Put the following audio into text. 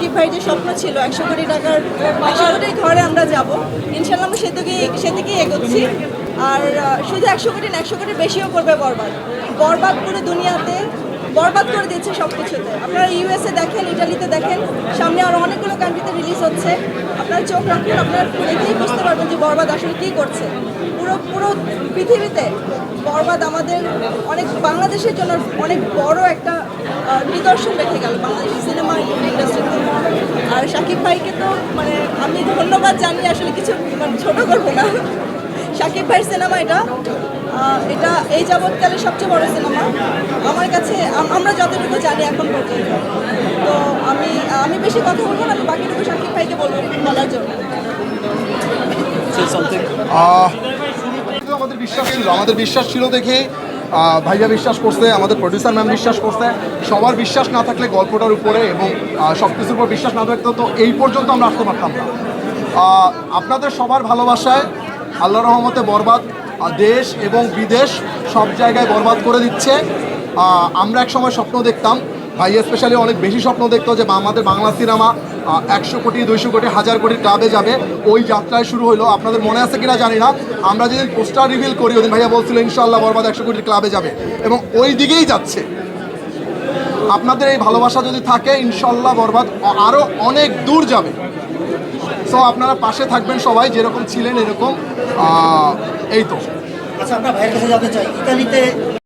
শাকিব ভাইয়ের যে স্বপ্ন ছিল 100 কোটি টাকার 100 কোটির ঘরে আমরা যাব, ইনশাল্লাহ আমরা সেদিকেই এগোচ্ছি। আর শুধু 100 কোটি না, 100 কোটির বেশিও করবে বরবাদ। বরবাদ পুরো দুনিয়াতে বরবাদ করে দিচ্ছে সব কিছুতে। আপনারা ইউএসএ দেখেন, ইটালিতে দেখেন, সামনে আরও অনেকগুলো কান্ট্রিতে রিলিজ হচ্ছে। আপনারা চোখ রাখুন, আপনারা দেখেই বুঝতে পারবেন যে বরবাদ আসলে কী করছে। পুরো পুরো পৃথিবীতে বরবাদ আমাদের অনেক, বাংলাদেশের জন্য অনেক বড় একটা নিদর্শন রেখে গেল বাংলাদেশি সিনেমা ইন্ডাস্ট্রিতে। আর শাকিব ভাইকে তো মানে আমি ধন্যবাদ জানিয়ে আসলে কিছু মানে ছোটো করবো না। শাকিব ভাইয়ের সিনেমা এটা এই যাবৎকালে সবচেয়ে বড় সিনেমা আমার কাছে, আমরা যতটুকু জানি এখন পর্যন্ত। তো আমি বেশি কথা বলবো না, আমি বাকিটুকু শাকিব ভাইকে বলবো বলার জন্য। আমাদের বিশ্বাস ছিল দেখে ভাইয়া বিশ্বাস করছে, আমাদের প্রডিউসার ম্যাম বিশ্বাস করছে। সবার বিশ্বাস না থাকলে গল্পটার উপরে এবং সব কিছুর উপর বিশ্বাস না থাকলে তো এই পর্যন্ত আমরা আসতে পারতাম না। আপনাদের সবার ভালোবাসায় আল্লাহর রহমতে বরবাদ দেশ এবং বিদেশ সব জায়গায় বরবাদ করে দিচ্ছে। আমরা এক সময় স্বপ্ন দেখতাম, ভাইয়া স্পেশালি অনেক বেশি স্বপ্ন দেখতো যে আমাদের বাংলা সিনেমা 100 কোটি 200 কোটি 1000 কোটির ক্লাবে যাবে। ওই যাত্রায় শুরু হলো। আপনাদের মনে আছে কিনা জানি না, আমরা যেদিন পোস্টার রিভিল করি ওদিন ভাইয়া বলছিল ইনশাআল্লাহ বরবাদ 100 কোটির ক্লাবে যাবে, এবং ওই দিকেই যাচ্ছে। আপনাদের এই ভালোবাসা যদি থাকে ইনশাআল্লাহ বরবাদ আরও অনেক দূর যাবে। সো আপনারা পাশে থাকবেন সবাই, যেরকম ছিলেন এরকম। এই তো। আচ্ছা, আমরা ভাইয়ের কাছে জানতে চাই, ইতালিতে